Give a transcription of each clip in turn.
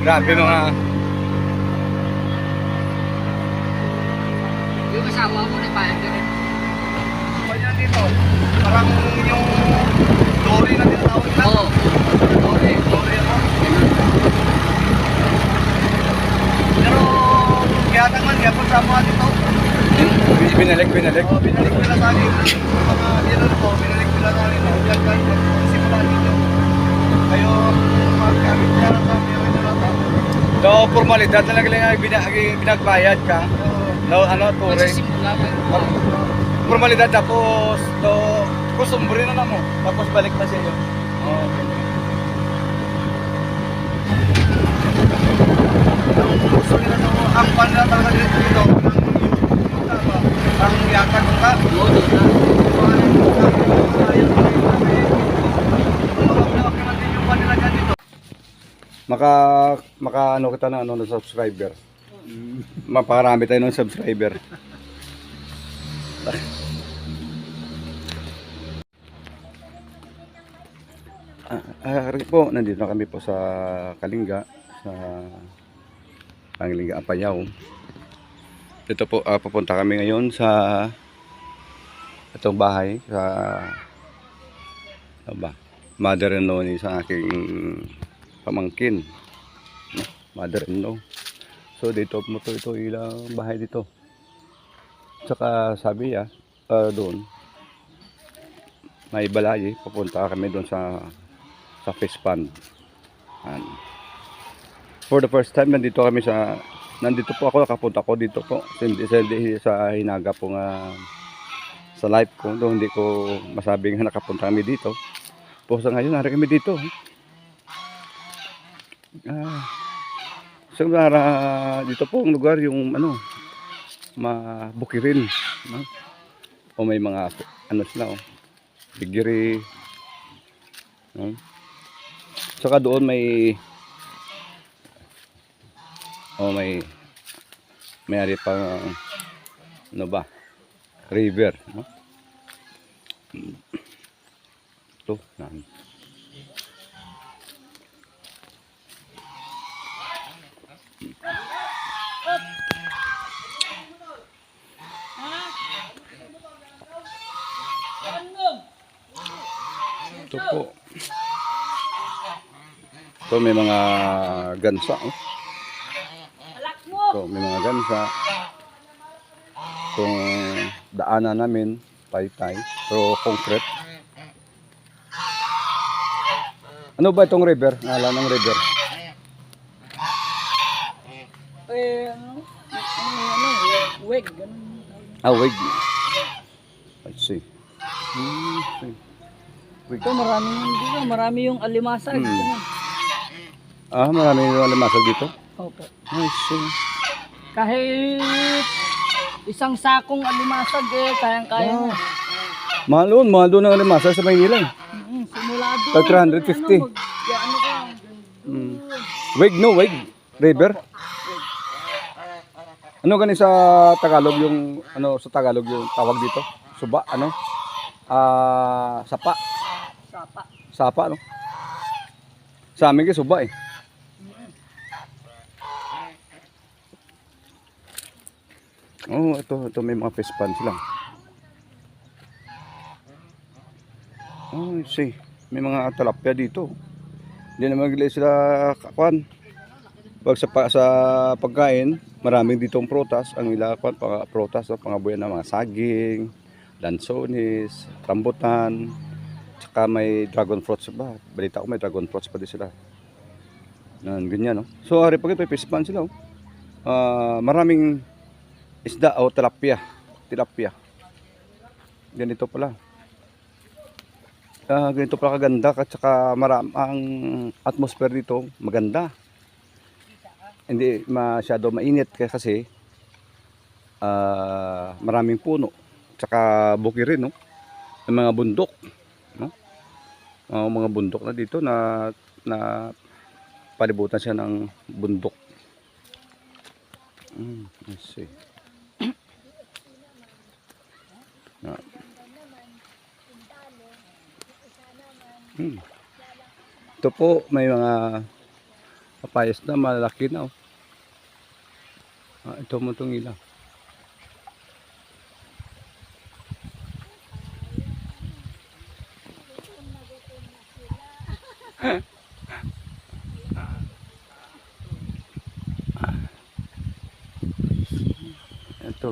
Grabe mga... Yung asawa mo na bayad ka rin. Kanya dito, parang yung dory na tinatawag na. Oo. Dory ako. Pero kaya naman, kaya pag sama dito. Binalik. Oo, binalik nila sa akin. Mga dealer ko, binalik nila sa akin. Diyan ka, magsimula dito. Kayo, magkamit niya sa akin. So, formalidad na lang binagbayad ka. No, ano, tore. Magsisimula pa yun. Formalidad tapos to kusumbre na lang mo. Tapos balik na sa inyo. Oh, gusto nila sa ang panda talaga dito. Ang yakan mo ka. Oo, doon na. Maka ano kita na ano ng subscriber. Maparami tayo ng subscriber. Po, nandito na kami po sa Kalinga, sa Kalinga Apayao. Ito po, pupunta kami ngayon sa itong bahay sa ano ba? Mother-in-law ni sa aking pamangkin. Mother-in-law. So dito mo to ito ilang bahay dito. Tsaka sabi niya, doon may balay, pupunta kami doon sa fish pond. And for the first time nandito po ako, nakapunta ko dito po. Hindi sa hinaga po nga sa life ko, doon hindi ko masabing nakapunta kami dito. Po sa ngayon, nari kami dito. So dito po ang lugar yung ano, mabukirin, no? O may mga ano sila, bigiri, no? Saka doon may may pang ano ba, river, no? Ito na. Ito po. Ito may mga gansa. Ito may mga gansa. Itong daanan namin, taytay. Pero concrete. Ano ba itong river? Ngalan ng river? Wig. Wig. I see. Wig. Ito marami yung alimasag. Marami yung alimasag dito? Opo. I see. Kahit isang sakong alimasag kayang-kaya mo. Mahal doon ang alimasag sa Maynila. Simula doon. 350. Wig, no? Wig? River? Ano gani sa Tagalog yung tawag dito? Suba, ano? Sapa. Sapa, no? Sa amin kasi suba eh. Oh, ito may mga fish pond sila. Oh, see. May mga tilapia dito. Hindi naman sila kakuan. Pag sa pagkain, maraming ditong prutas. Ang ilakuan, prutas, pangabuyan ng mga saging, lansones, rambutan, tsaka may dragon fruits ba? Balita ko may dragon fruits pa din sila. Ganyan, no? So, hari pag ito, fish pond sila. Maraming isda o tilapia. Ganito pala. Ganito pala kaganda at saka ang atmosphere dito maganda. Hindi masyado mainit kasi maraming puno tsaka bukirin, no? May mga bundok, no? Mga bundok na dito na palibutan siya ng bundok. Let's see. Ito po may mga Papayas na, malaki na. Oh. Ah, ito mo itong ilaw. Ito.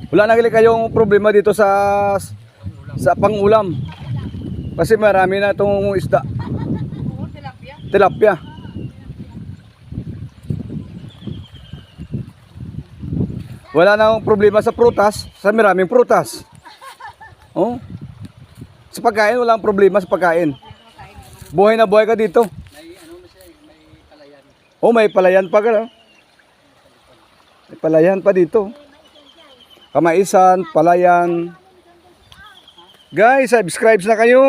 Wala na kayong problema dito sa pangulam. Kasi marami na itong isda. Tilapia. Wala na problema sa prutas, sa maraming prutas. Oh. Sa pagkain, walang problema sa pagkain. Buhay na buhay ka dito. Oh, may palayan pa ka. May palayan pa dito. Kamaisan, palayan. Guys, subscribe na kayo.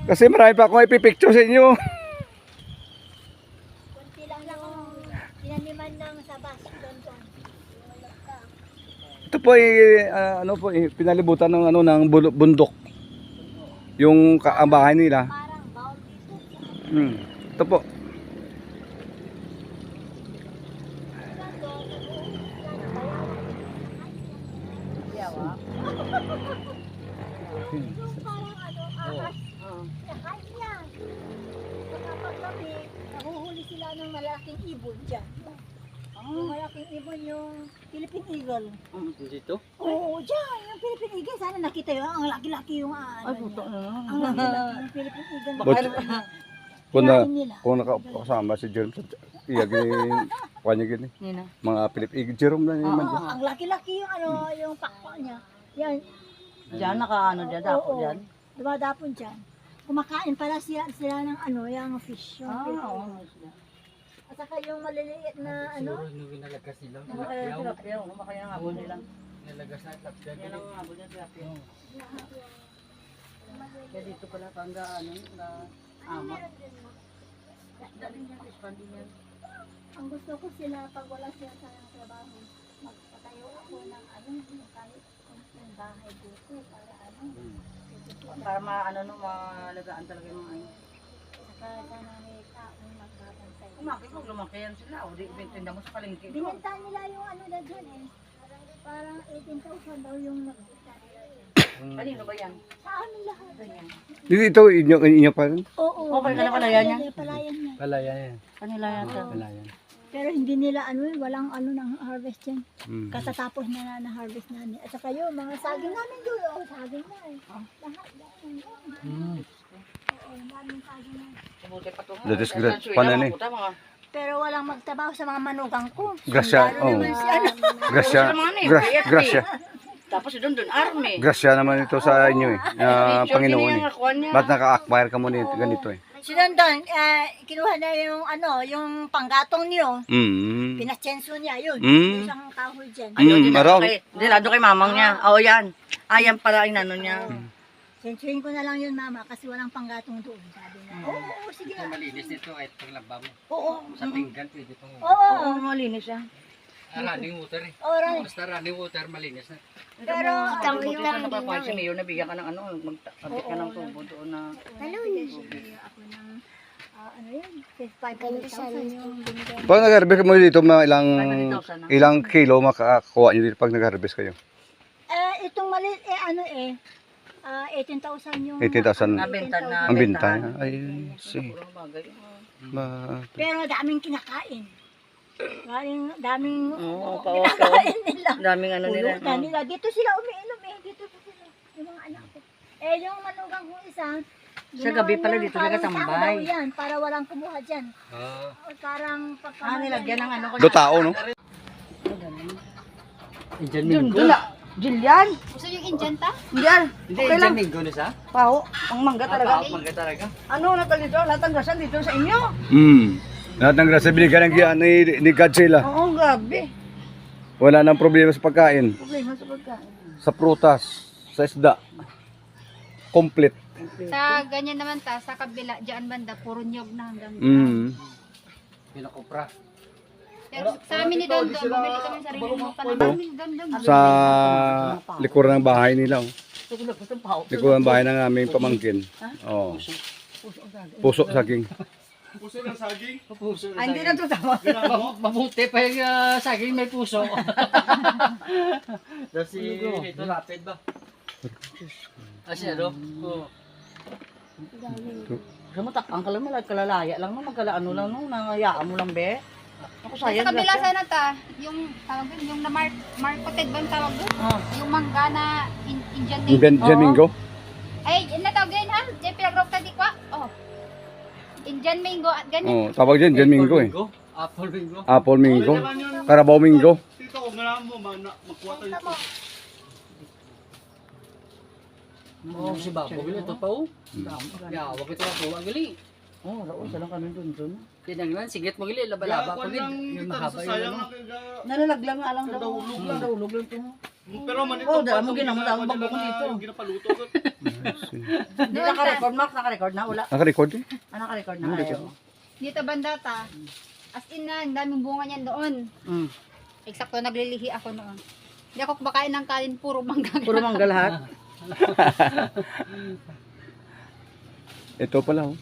Kasi marami pa akong ipipicture sa inyo. Kunti lang yung tinaniman ng sabas doon. Ito po ay ano po pinalibutan ng ng bundok. Yung ang bahay nila. Parang bawal dito. Ito po. Parang ahas. Ahas yan. Kapag gabi, nahuhuli sila ng malaking ibon dyan. Yung malaking ibon yung Philippine Eagle. Dito? Oo, dyan. Yung Philippine Eagle. Sana nakita yun. Ang laki-laki yung Ay, puto na. Ang laki-laki yung Philippine Eagle. Kung na Kinain nila. kung nakasama si Jerome sa iyagin kanya gini. Nina. Mga Jerome na naman Oo, dyan. ang laki-laki yung yung pakpak niya. Yan. Diyan, naka dyan, dapo Oo, dyan. dumadapon dyan. Kumakain pala sila ng yung fish. Yung Oo. At saka yung maliliit na Nalagas nila. Makaya tilapia, makaya nga po nila. Nalagas na tilapia. Yan ang nga po niya tilapia. Kaya dito pala pangga, na ama. Daling niya, expanding yan. ang gusto ko sila pag wala sila sa trabaho, magpatayo ako ng kahit konting bahay dito para Para malagaan talaga yung mga saka sana may taong magbabantay. Kumaki kung lumaki yan sila, o di ibintinda mo sa palengke. Binenta nila yung na dyan parang 18,000 daw yung nakita nila. Kanino ba yan? Sa amin lahat. Ganyan. Dito inyo pa rin. Oo. Okay ka na palayan niya? Palayan niya. Palaya yan. Kanila yata. Palaya. Pero hindi nila walang ng harvest yan. Mm. Kasatapos na harvest namin. At saka yung mga saging namin doon, saging na Lahat. Oo, daming saging na. Buti pa ito. Datis panan eh. Pero walang magtabaho sa mga manugang ko. Grasya, Sundalo naman si Grasya. Grasya. Tapos doon, army. Grasya naman ito sa inyo Panginoon eh. Ba't naka-acquire ka mo nito ganito eh? Si Dondon, kinuha na yung panggatong niyo. Pinachenso niya, yun. Yung isang kahoy dyan. Maraw. Dilado kay mamang niya. Oo, yan. Ayan pala ang nano niya. Sensuin ko na lang yun, mama, kasi walang panggatong doon. Sabi na, oo, sige na. Malinis nito kahit paglaba mo. Oo, Sa pinggan pwede itong oo. Malinis siya. running water eh. Oo, right. Basta running water malinis na. Pero, Ang buto na napapain si Mayor, nabigyan ka ng magkabit ka ng tubo doon na. ako ng, yun, 500,000 yung binigay. Pag nag-harvest mo dito, mga 500,000 na. ilang kilo makakakuha nyo dito pag nag-harvest kayo? Itong maliit, 18,000 yung... 18,000 Nabenta na. ang binta. Ay, Puro bagay. Pero daming kinakain. Daming Oo, kinakain nila. Daming nila. Pulutan nila. Dito sila umiinom Dito sila. Yung mga anak ko. Yung manugang ko isa, Sa gabi pala dito parang nagkatambay. tao daw yan, para walang kumuha dyan. Ah. Parang Nilagyan ng ko. do tao, no? Indian Doon, Mingo. doon. Jillian. Gusto yung injanta? Yan. Hindi, Okay Indian lang. Mingo na siya? Pao. Ang mangga talaga. Mangga talaga. Ano natal dito? Lahat ng gasan dito sa inyo. Lahat ng grasya binigyan ni God sila. Oo, grabe. Wala nang problema sa pagkain, Problema sa pagkain. sa prutas, sa isda. Complete. Sa ganyan naman sa kabila, dyan banda, puro nyog na hanggang Pinakupra. Pero sa amin ni Dondon, bumili kami sa sarili mo pa naman ni Dondon. Sa likuran ng bahay nila. Ito ko gusto pao. Likuran ng bahay ng aming pamangkin. Oh. Puso saging. Puso na Ay, hindi na to tama. Mabuti pa yung saging may puso. Kasi ito lapid ba? Kasi ano? Oo. Kasi matakang ka lang, kalalaya lang, magkalaano lang, nangayaan mo lang, be. Ako Sa sayang. kabila sana ta, yung tawag doon, yung na marketed ba yung tawag doon? Yung mangga na Indian name. Indian Mingo. Ay, yun na tawag yun ha? Yung pinag-rock ta di kwa? Oh. Indian mango at ganyan. Oh, tawag dyan, Indian Mingo eh. Apple Mingo. Apple Mingo. Carabao Mingo. Tito, kung ganahan mo, magkuha tayo ito. Oo, si Babo, gali ito pa oh. Ya, wag ito na po, gali. Oo, raon, salang kami dun. Tinang naman, sigit mo gali, laba-laba ko din. Yung mahaba yung ano. Nalalaglang nga lang daw. Nahulog lang ito. Pero man ito, Oo, dala mo ginamot ang bago ko dito. yung ginapaluto ko. Hindi naka-record, Max, naka-record na, wala. Naka-record eh. Naka-record na, ayaw. Dito banda ta. As in na, ang daming bunga niyan doon. Eksakto, naglilihi ako noon. Hindi ako kumakain ng kanin, puro mangga. Puro mangga lahat. Ito pala oh.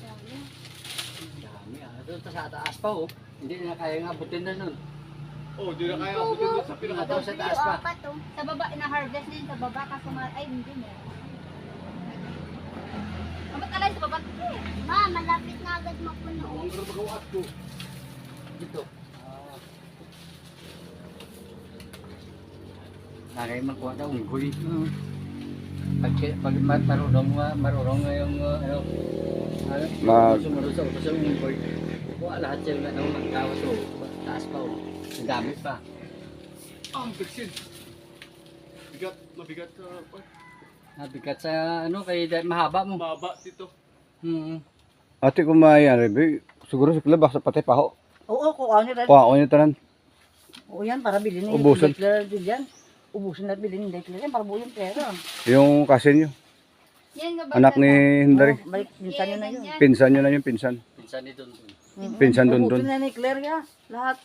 Dami doon sa taas pa oh. Hindi na kaya nga abutin na nun. Oh, di na kaya ako dito sa Pinakataw sa taas pa. Sa baba, na-harvest din sa baba. Kaso ay, hindi na. Kamat alay sa baba. Ma, malapit na agad mapuno. Dito. Nakay magkuha na unggoy. Pag marunong nga yung sumunod sa utos ng unggoy. Kuha lahat sila ng magkawa so taas pa oh. Ang dami pa. Ang bigsin. Mabigat Nabigat sa ano kay mahaba mo. mababa dito. Ate kumayan, Rebe. Siguro sa labas sa patay paho. Oo, kuha niyo rin. Kuha niyo tanan. Oo yan, para bilhin ni Ubusan. Declare din yan. Ubusin na bilhin ni Declare yan, para buo yung pera. Yung kasin niyo. Yan nga ba? Anak ni Hindari. Oo, balik, minsan yun na yun. Pinsan niyo na yung pinsan. Pinsan ni Dundun. Pinsan dun. Ubusin na ni Claire ya, lahat.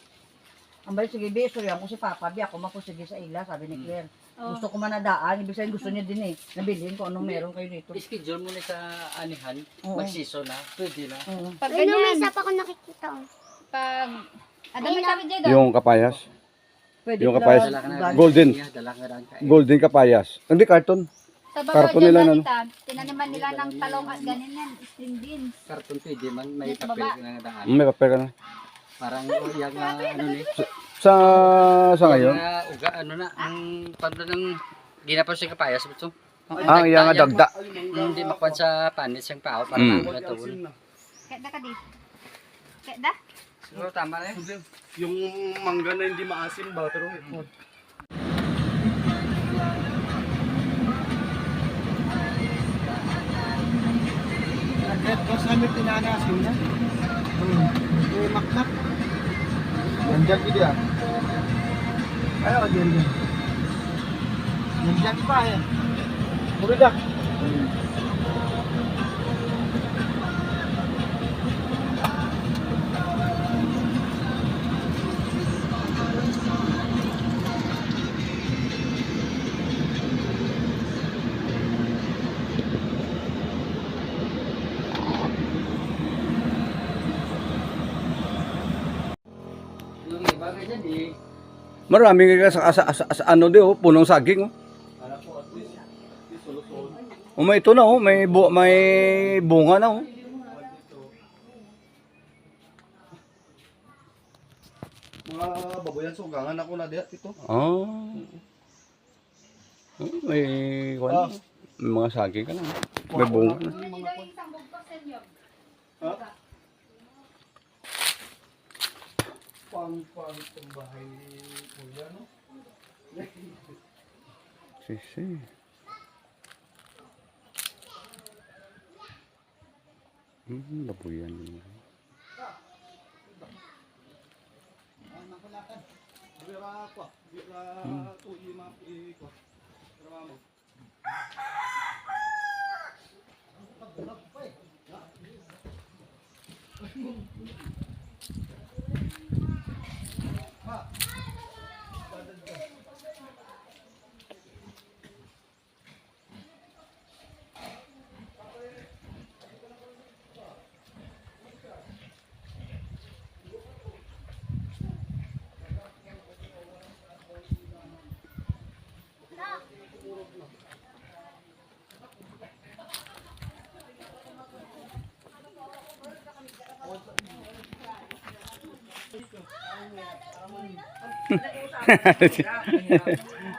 Ang balik, sige, be, sorry ako si Papa, be, ako makusige sa ila, sabi ni Claire. Gusto ko manadaan, ibig sabihin gusto niya din eh. Nabilhin ko anong meron kayo dito. I-schedule mo na sa anihan. Oo. Mag-season na. Pwede na. Oo. Pag ganyan. May isa pa ko nakikita. Pag, ano may sabi dyan doon? Yung kapayas. Pwede Yung pala, kapayas. Dala ka na. gano'n. Golden. Dala ka na. Golden kapayas. Hindi karton. Sa baba Karton dyan nila, no? ganita, tinaniman nila ng talong at ganyan yan, string beans. Karton pwede man. May Dito papel baba. ka na daan. May papel ka na. Parang yung ano ni. Sa ngayon. Uga, ano na. Ang pando ng ginapos yung kapayas. Ito. Ang iya nga dagda. Hindi makuha sa panit siyang pao. Parang ano na to. Kaya da ka di. Kaya da? Siguro tama na yun. Yung mangga na hindi maasim ba? Pero Tapos namin tinanasin na. Makmak. nandiyan ko diyan. Ayaw ka din din. Nandiyan pa eh. Muridak. Yung iba ganyan eh. Maraming nga sa ano di oh, punong saging oh. Oh, may ito na oh, may bunga na oh. Mga baboyan sugangan ako na diyan ito. Oh. Oh, may may mga saging ka na. May bunga na. Isang bugkos sa inyo. Pang itong bahay kuya no. Sisi. Labuyan yun. Bira pa. Bira to ima ko. Bira mo.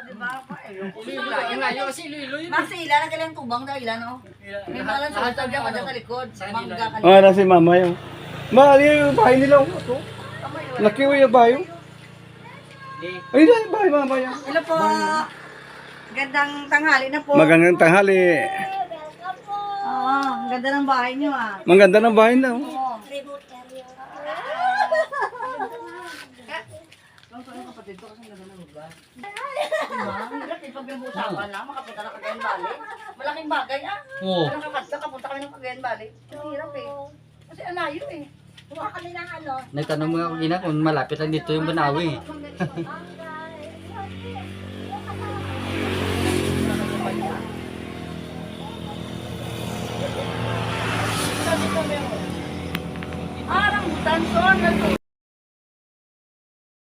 Diba pa eh. Yung nga, yung kasi Iloilo yun. Nasa ilan ang kailang tubang daw ilan oh. May malan sa utag dyan kada sa likod. Mangga ka Ah, nasi mama yun. Mahal yung bahay nila. Oh. Ito. Laki yung bahay. Oh. Ay, na yung bahay mama yun. Hello po. Gandang tanghali na po. Magandang tanghali. Welcome po. Oo, ang ganda ng bahay niyo ah. Maganda ng bahay na. Oh. Tributary. Ang saan yung kapatid ko kasi ang ganda ng lugar. Diba? Ang hirap eh, pag pinag-uusapan lang, makapunta na Cagayan Valley. Malaking bagay ah. Oo. Walang kakatsa, kapunta kami ng Cagayan Valley. Ang hirap eh. Kasi alayo eh. Kuha kami ng ano. Nagtanong mo ako gina kung malapit lang dito yung Banawi. Ah, rambutan son.